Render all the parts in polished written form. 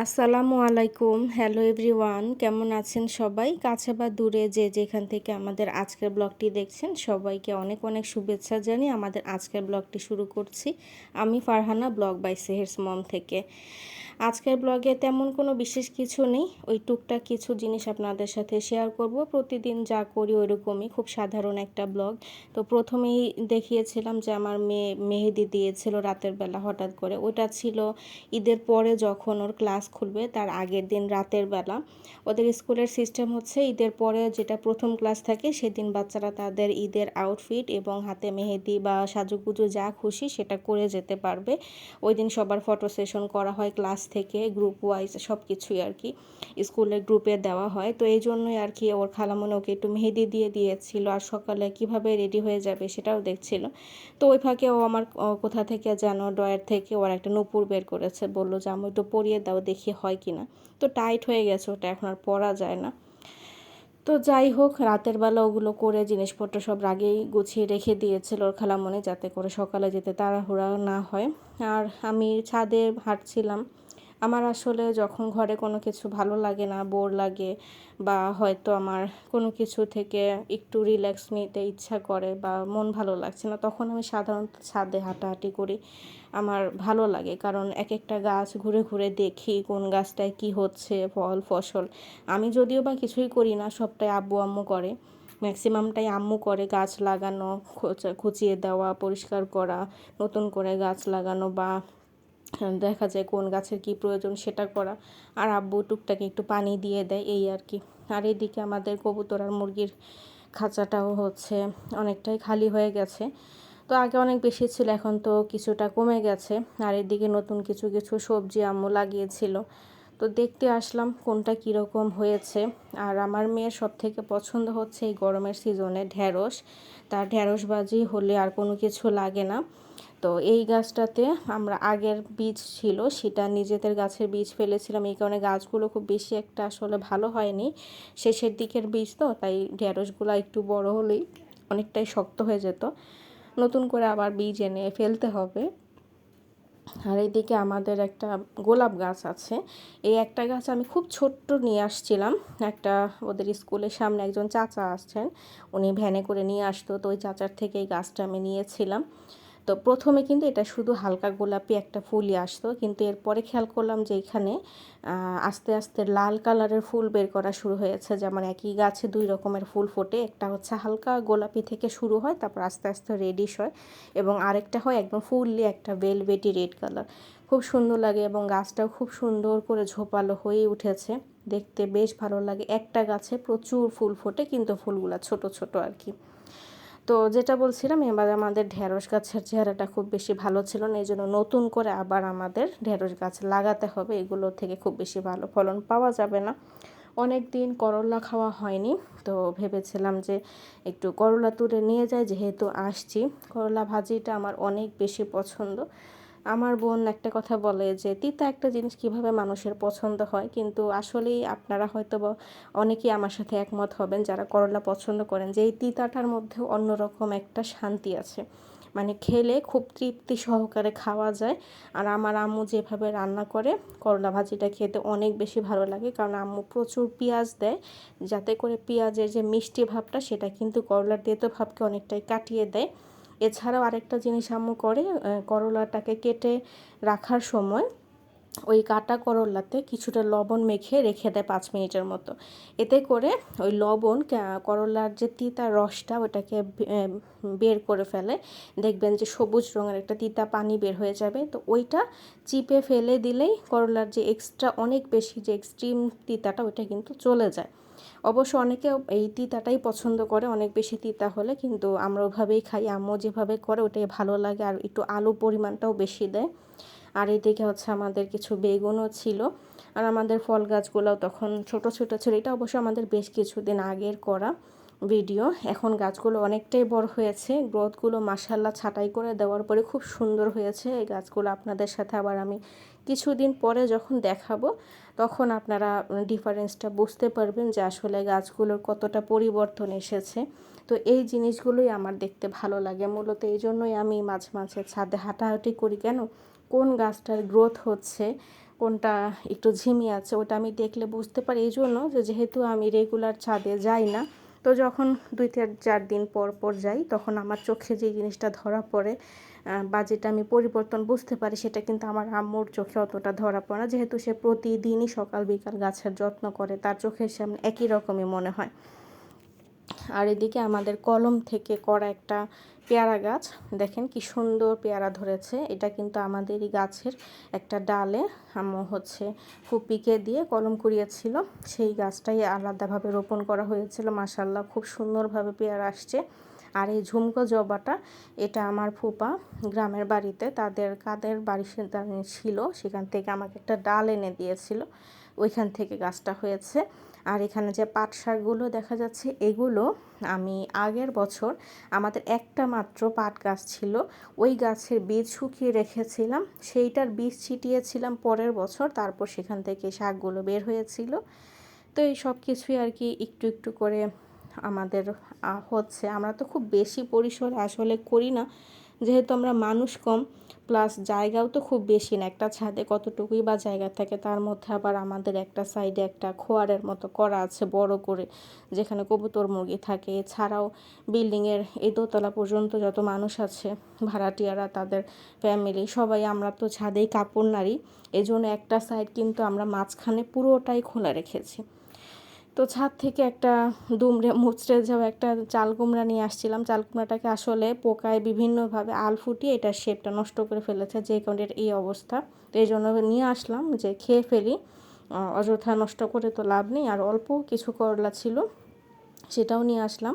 আসসালামু আলাইকুম, hello everyone, কেমন আছেন সবাই? কাছে বা দূরে যে যেখান থেকে আমাদের আজকের ব্লগটি দেখছেন সবাইকে অনেক অনেক শুভেচ্ছা জানিয়ে আমাদের আজকের ব্লগটি শুরু করছি। আমি ফারহানা, ব্লগ বাই সেহেরস মম থেকে। আজকের ব্লগে তেমন কোনো বিশেষ কিছু নেই, ওই টুকটাক কিছু জিনিস আপনাদের সাথে শেয়ার করব। প্রতিদিন যা করি ওইরকমই, খুব সাধারণ একটা ব্লগ। তো প্রথমেই দেখিয়েছিলাম যে আমার মেয়ে মেহেদি দিয়েছিল রাতের বেলা হঠাৎ করে। ওটা ছিল ঈদের পরে, যখন ওর ক্লাস খুলবে তার আগের দিন রাতের বেলা। ওদের স্কুলের সিস্টেম হচ্ছে ঈদের পরে যেটা প্রথম ক্লাস থাকে সেদিন বাচ্চারা তাদের ঈদের আউটফিট এবং হাতে মেহেদি বা সাজুগুজু যা খুশি সেটা করে যেতে পারবে। ওই দিন সবার ফটো সেশন করা হয় ক্লাস থেকে, গ্রুপ ওয়াইজ সব কিছুই আর কি স্কুলের গ্রুপে দেওয়া হয়। তো এই জন্যই আর কি ওর খালামণি ওকে একটু মেহেদি দিয়ে দিয়েছিল, আর সকালে কিভাবে রেডি হয়ে যাবে সেটাও দেখছিল। তো ওই ফাঁকে ও আমার কোথা থেকে যেন ড্রয়ার থেকে ওর একটা নূপুর বের করেছে, বললো যে আমি একটু পরিয়ে দাও দেখি হয় কি না। তো টাইট হয়ে গেছে, ওটা এখন আর পরা যায় না। তো যাই হোক, রাতের বেলা ওগুলো করে জিনিসপত্র সব আগেই গুছিয়ে রেখে দিয়েছিল ওর খালামণি, যাতে করে সকালে যেতে তাড়াহুড়া না হয়। আর আমি ছাদে হাঁটছিলাম। আমার আসলে যখন ঘরে কোনো কিছু ভালো লাগে না, বোর লাগে, বা হয়তো আমার কোনো কিছু থেকে একটু রিল্যাক্স নিতে ইচ্ছা করে বা মন ভালো লাগছে না, তখন আমি সাধারণত ছাদে হাঁটাহাঁটি করি। আমার ভালো লাগে, কারণ এক একটা গাছ ঘুরে ঘুরে দেখি কোন গাছটায় কি হচ্ছে, ফল ফসল। আমি যদিও বা কিছুই করি না, সবটাই আব্বু আম্মু করে, ম্যাক্সিমামটাই আম্মু করে। গাছ লাগানো, খুঁচিয়ে দেওয়া, পরিষ্কার করা, নতুন করে গাছ লাগানো, বা দেখা যায় কোন গাছের কি প্রয়োজন সেটা করা। আর আব্বু টুকটাক একটু পানি দিয়ে দেয়, এই আর কি। আর এদিকে আমাদের কবুতর আর মুরগির খাঁচাটাও হচ্ছে অনেকটাই খালি হয়ে গেছে। তো আগে অনেক বেশি ছিল, এখন তো কিছুটা কমে গেছে। আর এদিকে নতুন কিছু কিছু সবজি আম্মু লাগিয়েছিল, তো দেখতে আসলাম কোনটা কীরকম হয়েছে। আর আমার মেয়ের সব থেকে পছন্দ হচ্ছে এই গরমের সিজনে ঢ্যাঁড়স। তার ঢ্যাঁড়স ভাজি হলে আর কোনো কিছু লাগে না। তো এই গাছটাতে আমরা আগের বীজ ছিল, সেটা নিজেদের গাছের বীজ ফেলেছিলাম, এই কারণে গাছগুলো খুব বেশি একটা আসলে ভালো হয়নি। শেষের দিকের বীজ তো, তাই ঢেঁড়সগুলো একটু বড় হলেই অনেকটাই শক্ত হয়ে যেত। নতুন করে আবার বীজ এনে ফেলতে হবে। আর এইদিকে আমাদের একটা গোলাপ গাছ আছে। এই একটা গাছ আমি খুব ছোট্ট নিয়ে আসছিলাম। একটা ওদের স্কুলের সামনে একজন চাচা আসছেন, উনি ভ্যানে করে নিয়ে আসতো, তো ওই চাচার থেকে এই গাছটা আমি নিয়েছিলাম। তো প্রথমে কিন্তু এটা শুধু হালকা গোলাপি একটা ফুলই আসতো, কিন্তু এরপরে খেয়াল করলাম যে এখানে আস্তে আস্তে লাল কালারের ফুল বের করা শুরু হয়েছে। যেমন একই গাছে দুই রকমের ফুল ফোটে, একটা হচ্ছে হালকা গোলাপি থেকে শুরু হয়, তারপর আস্তে আস্তে রেডিশ হয়, এবং আরেকটা হয় একদম ফুললি একটা ভেলভেটি রেড কালার। খুব সুন্দর লাগে, এবং গাছটাও খুব সুন্দর করে ঝোপালো হয়ে উঠেছে, দেখতে বেশ ভালো লাগে। একটা গাছে প্রচুর ফুল ফোটে, কিন্তু ফুলগুলো ছোট ছোট আর কি। তো যেটা বলছিলাম, এবার আমাদের ঢেঁড়স গাছের চেহারাটা খুব বেশি ভালো ছিল না, এই জন্য নতুন করে আবার আমাদের ঢেঁড়স গাছ লাগাতে হবে। এগুলো থেকে খুব বেশি ভালো ফলন পাওয়া যাবে না। অনেক দিন করলা খাওয়া হয়নি, তো ভেবেছিলাম যে একটু করলা তুলে নিয়ে যাই, যেহেতু আসছি। করলা ভাজিটা আমার অনেক বেশি পছন্দ। আমার বোন একটা কথা বলে যে তিতা একটা জিনিস কিভাবে মানুষের পছন্দ হয়, কিন্তু আসলেই আপনারা হয়তো বা অনেকেই আমার সাথে একমত হবেন যারা করলা পছন্দ করেন, যে এই তিতাটার মধ্যেও অন্যরকম একটা শান্তি আছে, মানে খেলে খুব তৃপ্তি সহকারে খাওয়া যায়। আর আমার আম্মু যেভাবে রান্না করে করলা ভাজিটা খেতে অনেক বেশি ভালো লাগে, কারণ আম্মু প্রচুর পেঁয়াজ দেয়, যাতে করে পেঁয়াজের যে মিষ্টি ভাবটা সেটা কিন্তু করলার তেতো ভাবকে অনেকটাই কাটিয়ে দেয়। এছাড়াও আরেকটা জিনিস আম্মু করে, করলাটাকে কেটে রাখার সময় ওই কাটা করলাতে কিছুটা লবণ মেখে রেখে দেয় 5 মিনিটের মতো। এতে করে ওই লবণ করলার যে তিতা রসটা ওটাকে বের করে ফেলে। দেখবেন যে সবুজ রঙের একটা তিতা পানি বের হয়ে যাবে, তো ওইটা চিপে ফেলে দিলেই করলার যে এক্সট্রা অনেক বেশি যে এক্সট্রিম তিতাটা ওইটা কিন্তু চলে যায়। অবশ্য অনেকে এই তিতাটাই পছন্দ করে অনেক বেশি তিতা হলে, কিন্তু আমরা ওভাবেই খাই। আম্মু যেভাবে করে ওটাই ভালো লাগে, আর একটু আলু পরিমাণটাও বেশি দেয়। আর এদিকে হচ্ছে আমাদের কিছু বেগুনও ছিল, আর আমাদের ফল গাছগুলোও তখন ছোট ছোট ছিল। এটা অবশ্য আমাদের বেশ কিছুদিন আগের করা ভিডিও। এখন গাছগুলো অনেকটাই বড় হয়েছে, গ্রোথগুলো মাশাআল্লাহ ছাঁটাই করে দেওয়ার পরে খুব সুন্দর হয়েছে। এই গাছগুলো আপনাদের সাথে আবার আমি কিছুদিন পরে যখন দেখাবো, তখন আপনারা ডিফারেন্সটা বুঝতে পারবেন যে আসলে গাছগুলোর কতটা পরিবর্তন এসেছে। তো এই জিনিসগুলোই আমার দেখতে ভালো লাগে, মূলত এই জন্যই আমি মাঝে মাঝে ছাদে হাঁটাহাঁটি করি। কেন, কোন গাছটার গ্রোথ হচ্ছে, কোনটা একটু ঝিমিয়ে আছে ওটা আমি দেখলে বুঝতে পারি, এই জন্য যে যেহেতু আমি রেগুলার ছাদে যাই না, তো যখন 2-4 দিন পর পর যাই তখন আমার চোখে যে জিনিসটা ধরা পড়ে বা যেটা আমি পরিবর্তন বুঝতে পারি, সেটা কিন্তু আমার আম্মুর চোখে অতটা ধরা পড়ে না, যেহেতু সে প্রতিদিনই সকাল বিকাল গাছের যত্ন করে, তার চোখের সামনে একই রকমই মনে হয়। আর এদিকে আমাদের কলম থেকে করা একটা পেয়ারা গাছ, দেখেন কি সুন্দর পেয়ারা ধরেছে। এটা কিন্তু আমাদেরই গাছের একটা ডালে আম্মু ফুপিকে দিয়ে কলম কুড়িয়েছিল, সেই গাছটাই আলাদাভাবে রোপণ করা হয়েছিল। মাশাআল্লাহ খুব সুন্দরভাবে পেয়ারা আসছে। আর এই ঝুমকো জবাটা, এটা আমার ফুপা গ্রামের বাড়িতে তাদের কাদের বাড়ি ছিল, সেখান থেকে আমাকে একটা ডাল এনে দিয়েছিল, ওইখান থেকে গাছটা হয়েছে। আর এখানে যে পাট শাকগুলো দেখা যাচ্ছে, এগুলো আমি আগের বছর আমাদের একটা মাত্র পাট গাছ ছিল, ওই গাছের বীজ শুকিয়ে রেখেছিলাম, সেইটার বীজ ছিটিয়েছিলাম পরের বছর, তারপর সেখান থেকে শাকগুলো বের হয়েছিল। তো এই সব কিছুই আর কি একটু একটু করে আমাদের হচ্ছে। আমরা তো খুব বেশি পরিসরে আসলে করি না, যেহেতু আমরা মানুষ কম, প্লাস জায়গাও তো খুব বেশি না, একটা ছাদে কতটুকুই বা জায়গা থাকে, তার মধ্যে আবার আমাদের একটা সাইডে একটা খোয়ারের মতো করা আছে বড় করে, যেখানে কবুতর মুরগি থাকে। এছাড়াও বিল্ডিংয়ের এই দোতলা পর্যন্ত যত মানুষ আছে ভাড়াটিয়ারা, তাদের ফ্যামিলি সবাই, আমরা তো ছাদেই কাপড় নাড়ি, এই জন্য একটা সাইড কিন্তু আমরা মাঝখানে পুরোটাই খোলা রেখেছি। তো ছাদ থেকে একটা দুমড়ে মুচড়ে যাওয়া একটা চাল কুমড়া নিয়ে আসছিলাম। চাল কুমড়াটাকে আসলে পোকায় বিভিন্নভাবে আল ফুটিয়ে এটার শেপটা নষ্ট করে ফেলেছে, যে কারণে এই অবস্থা। তো এই জন্য নিয়ে আসলাম যে খেয়ে ফেলি, অযথা নষ্ট করে তো লাভ নেই। আর অল্প কিছু করলা ছিল, সেটাও নিয়ে আসলাম,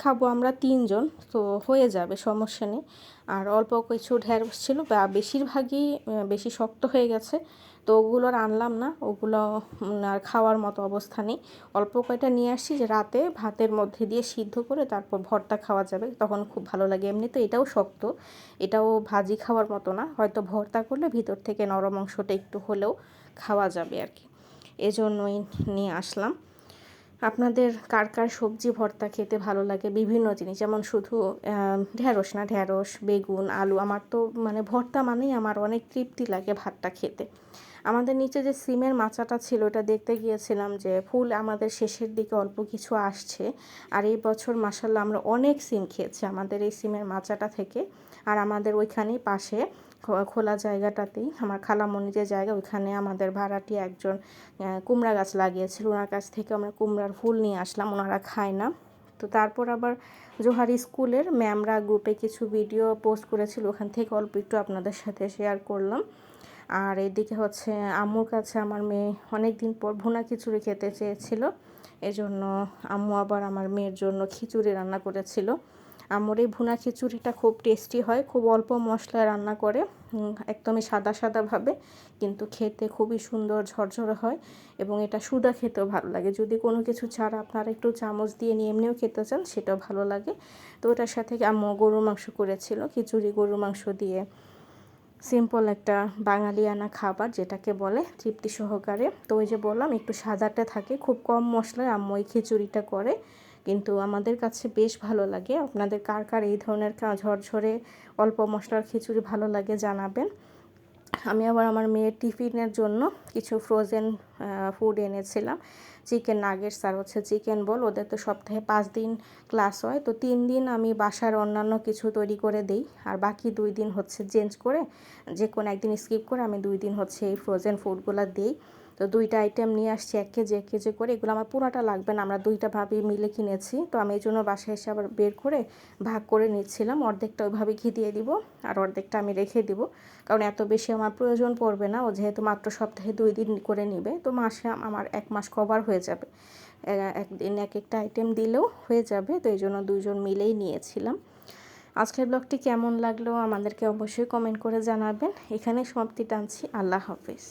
খাবো আমরা 3 জন, তো হয়ে যাবে, সমস্যা নেই। আর অল্প কিছু ঢেঁড়স ছিল, বা বেশিরভাগই বেশি শক্ত হয়ে গেছে, তো ওগুলো আর আনলাম না, ওগুলো আর খাওয়ার মতো অবস্থা নেই। অল্প কয়টা নিয়ে আসছি যে রাতে ভাতের মধ্যে দিয়ে সিদ্ধ করে তারপর ভর্তা খাওয়া যাবে, তখন খুব ভালো লাগে। এমনি তো এটাও শক্ত, এটাও ভাজি খাওয়ার মতো না, হয়তো ভর্তা করলে ভিতর থেকে নরম অংশটা একটু হলেও খাওয়া যাবে আর কি, এজন্যই নিয়ে আসলাম। আপনাদের কার কার সবজি ভর্তা খেতে ভালো লাগে, বিভিন্ন জিনিস, যেমন শুধু ঢ্যাঁড়স না, ঢ্যাঁড়স, বেগুন, আলু, আমার তো মানে ভর্তা মানেই আমার অনেক তৃপ্তি লাগে ভাতটা খেতে। আমাদের নিচে যে সিমের মাচাটা ছিল, ওটা দেখতে গিয়েছিলাম যে ফুল আমাদের শেষের দিকে অল্প কিছু আসছে। আর এই বছর মাশাআল্লাহ আমরা অনেক সিম খেয়েছি আমাদের এই সিমের মাচাটা থেকে। আর আমাদের ওইখানেই পাশে খোলা জায়গাটাতেই আমার খালামণি যে জায়গা, ওইখানে আমাদের ভাড়াটি একজন কুমড়া গাছ লাগিয়েছিল, ওনার কাছ থেকে আমরা কুমড়ার ফুল নিয়ে আসলাম, ওনারা খায় না। তো তারপর আবার জোহারি স্কুলের ম্যামরা গ্রুপে কিছু ভিডিও পোস্ট করেছিল, ওখান থেকে অল্প একটু আপনাদের সাথে শেয়ার করলাম। আর এদিকে আম্মুর কাছে আমার মেয়ে অনেক দিন পর ভুনা খিচুড়ি খেতে চেয়েছিল, এজন্য আম্মু আবার আমার মেয়ের জন্য খিচুড়ি রান্না করেছিল। আম্মুর এই ভুনা খিচুড়িটা খুব টেস্টি হয়, খুব অল্প মশলায় রান্না করে, একদমই সাদা সাদাভাবে, কিন্তু খেতে খুবই সুন্দর ঝরঝরে হয়, এবং এটা সুদা খেতেও ভালো লাগে। যদি কোনো কিছু ছাড়া আপনারা একটু চামচ দিয়ে নিয়ে এমনিও খেতে চান, সেটাও ভালো লাগে। তো ওটার সাথে আম্মু গরুর মাংস করেছিল, খিচুড়ি গরুর মাংস দিয়ে, সিম্পল একটা বাঙালিয়ানা খাবার যেটাকে বলে, তৃপ্তি সহকারে। তো ওই যে বললাম একটু সাদাটা থাকে, খুব কম মশলায় আম্মু এই খিচুড়িটা করে, কিন্তু আমাদের কাছে বেশ ভালো লাগে। আপনাদের কার কার এই ধরনের ঝরঝরে অল্প মশলার খিচুড়ি ভালো লাগে জানাবেন। আমি আবার আমার মেয়ের টিফিনের জন্য কিছু ফ্রোজেন ফুড এনেছিলাম, চিকেন নাগেটস আর চিকেন বল। ওদের তো সপ্তাহে 5 দিন ক্লাস হয়, তো 3 দিন আমি বাসার অন্যান্য কিছু তৈরি করে দিই, আর বাকি 2 দিন চেঞ্জ করে, যে কোনো একদিন স্কিপ করে আমি 2 দিন এই ফ্রোজেন ফুডগুলো দিই। তো 2টা আইটেম নিয়ে আসছি, 1 কেজি করে। এগুলো আমার পুরোটা লাগবে না, আমরা 2টা ভাবি মিলে কিনেছি, তো আমি এই জন্য বাসায় এসে আবার বের করে ভাগ করে নিচ্ছিলাম। অর্ধেকটা ওইভাবে ঘি দিয়ে দিব, আর অর্ধেকটা আমি রেখে দিব, কারণ এত বেশি আমার প্রয়োজন পড়বে না, ও যেহেতু মাত্র সপ্তাহে 2 দিন করে নিবে, তো মাসে আমার 1 মাস কভার হয়ে যাবে, একদিন একটা আইটেম দিলেও হয়ে যাবে। তো এই জন্য 2 জন মিলেই নিয়েছিলাম। আজকের ব্লগটি কেমন লাগলো আমাদেরকে অবশ্যই কমেন্ট করে জানাবেন। এখানে সমাপ্তি টানছি, আল্লাহ হাফেজ।